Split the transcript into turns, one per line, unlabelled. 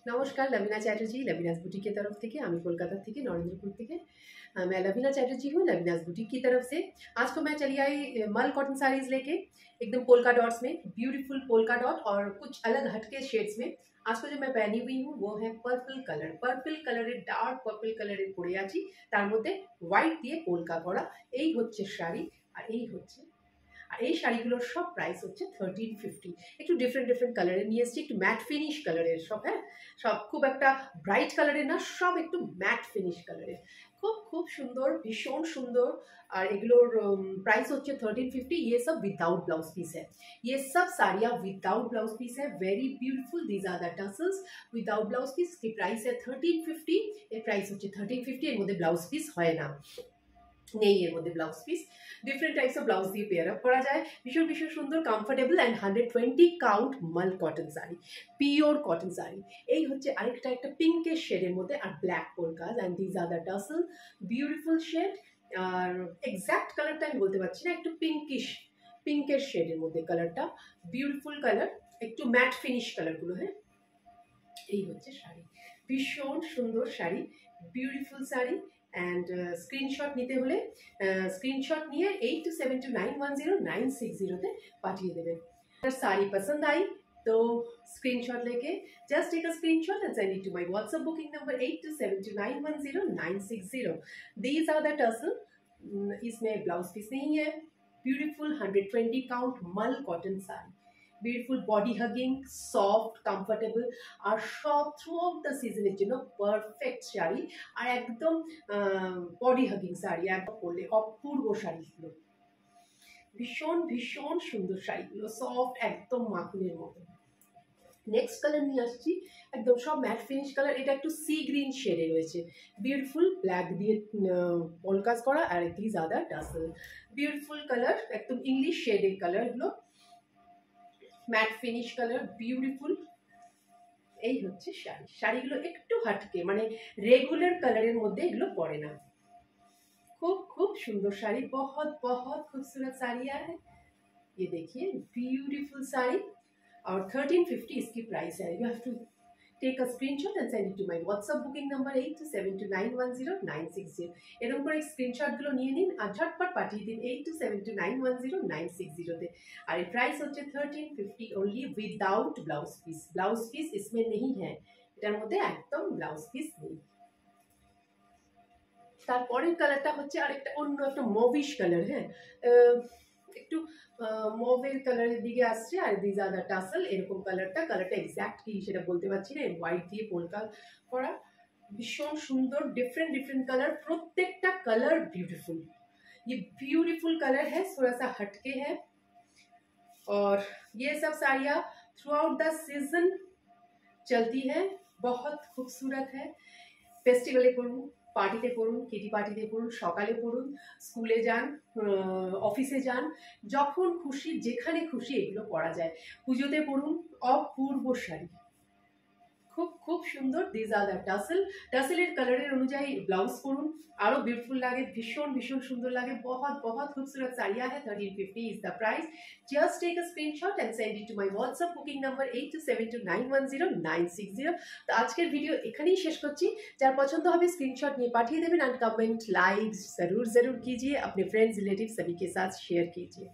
नमस्कार, लवीना चैटर्जी लवीनास बुटीक की तरफ থেকে আমি कोलकाता থেকে नरेंद्रपुर থেকে मैं लवीना चैटर्जी हूँ लवीनास बुटीक की तरफ से। आज को मैं चली आई मल कॉटन साड़ीज लेके एकदम पोल्का डॉट्स में, ब्यूटीफुल पोल्का डॉट और कुछ अलग हटके शेड्स में। आज को जो मैं पहनी हुई हूँ वो है purple colour dark purple colour পরে আছি, তার মধ্যে হোয়াইট দিয়ে পোল্কা করা। এই হচ্ছে শাড়ি আর এই হচ্ছে আর এই শাড়িগুলোর সব প্রাইস হচ্ছে 1350। একটু ডিফারেন্ট কালারের নিয়ে এসেছি, একটু ম্যাট ফিনিশ কালারের সব। হ্যাঁ, সব খুব একটা ব্রাইট কালারের না, সব একটু ম্যাট ফিনিশ কালারের। খুব খুব সুন্দর, ভীষণ সুন্দর। আর এগুলোর प्राइस होच्छे 1350। ये सब विदाउट ब्लाउज पीस है, ये सब साड़ियाँ विदाउट ब्लाउज पीस है। Very beautiful, these are the tassels without blouse piece की प्राइस है 1350। এর প্রাইস হচ্ছে 1350। এর মধ্যে ব্লাউজ পিস হয় না, নেই এর মধ্যে blouse piece. Different types of blouse দিয়ে পেয়ার আপ করা যায়। ভীষণ ভীষণ সুন্দর, কমফোর্টেবল অ্যান্ড 120 কাউন্ট মাল cotton sari, pure cotton sari. এই হচ্ছে আরেকটা একটা পিঙ্কের শেডের মধ্যে আর black polkas and these are the tassel, beautiful shade. আর এক্স্যাক্ট কালারটা আমি বলতে পারছি না, একটু পিঙ্কের শেডের মধ্যে কালারটা, বিউটিফুল কালার, একটু ম্যাট ফিনিশ কালারগুলো। হ্যাঁ, এই হচ্ছে শাড়ি, ভীষণ সুন্দর sari, beautiful sari. And screenshot নিতে হলে स्क्रीनशॉट নিয়ে 8272910960 তে পাঠিয়ে দেবেন। अगर साड़ी पसंद आई तो स्क्रीनशॉट लेके just take a screenshot and send it to my WhatsApp booking number 8272910960। These are the tassel, इसमें ब्लाउज पीस नहीं है। ब्यूटीफुल 120 काउंट मल cotton sari, beautiful body hugging, soft, comfortable আর সব থ্রু আউট দ্য সিজনের জন্য পারফেক্ট শাড়ি। আর একদম বডি হাগিং শাড়ি, একদম পরলে অপূর্ব শাড়িগুলো, ভীষণ ভীষণ সুন্দর শাড়িগুলো, সফট, একদম মাখনের মতো। নেক্সট কালার নিয়ে আসছি, একদম সব ম্যাট ফিনিশ কালার। এটা একটু সি গ্রিন শেডে রয়েছে, বিউটিফুল ব্ল্যাক দিয়ে পোলকাস করা। আর these are the tassel, beautiful colour, একদম ইংলিশ শেডের কালারগুলো, ম্যাট ফিনিশ কালার, বিউটিফুল। এই হচ্ছে শাড়ি। শাড়িগুলো একটু হাটকে, মানে রেগুলার কালারের মধ্যে এগুলো পড়ে না। খুব খুব সুন্দর শাড়ি, बहुत बहुत खूबसूरत साड़ियाँ है। ये देखिए ब्यूटीफुल साड़ी और 1350 इसकी प्राइस है। You have to take a screenshot and send it to my WhatsApp booking number 8272910960। এরকম করে স্ক্রিনশটগুলো নিয়ে নিন আর ঝটপট পাঠিয়ে দিন 8272910960 তে। আর এই প্রাইস হচ্ছে 1350 only without blouse piece. Blouse piece इसमें नहीं है, এটার মধ্যে একদম ব্লাউজ পিস নেই। তারপরের কালারটা হচ্ছে আরেকটা অন্য একটা মভিশ কালার। হ্যাঁ, একটু মভের কালারের দিকে আসছে। আর দিজ আর দ্য টাসল, এরকম কালারটা এক্স্যাক্ট কি সেটা বলতে পারছি না। হোয়াইট দিয়ে পোলকা করা, ভীষণ সুন্দর, डिफरेंट कलर, प्रत्येकटा कलर ब्यूटीफुल। ये ब्यूटीफुल कलर है, थोड़ा सा हटके है। और ये सब साड़ियाँ थ्रू आउट द सीजन चलती है, बहुत खूबसूरत है। फेस्टिवले पड़ून, পার্টিতে পড়ুন, কিটি পার্টিতে পড়ুন, সকালে পড়ুন, স্কুলে যান, অফিসে যান, যখন খুশি যেখানে খুশি এগুলো পরা যায়। পুজোতে পড়ুন, অপূর্ব শাড়ি, খুব খুব সুন্দর। দিজ আর দ্য টাসেল, টাসেলের কালারের অনুযায়ী ব্লাউজ পরুন, আরও বিউটিফুল লাগে, ভীষণ ভীষণ সুন্দর লাগে। बहुत बहुत खूबसूरत साड़ियाँ है। 1350 is the price. Just take a screenshot and send it to my WhatsApp booking number 8272910960। তো আজকের ভিডিও এখানেই শেষ করছি। যার পছন্দ হবে স্ক্রিনশট নিয়ে পাঠিয়ে দেবেন। एंड कमेंट लाइक जरूर कीजिए, अपने फ्रेंड्स रिलेटिव सभी के साथ शेयर कीजिए।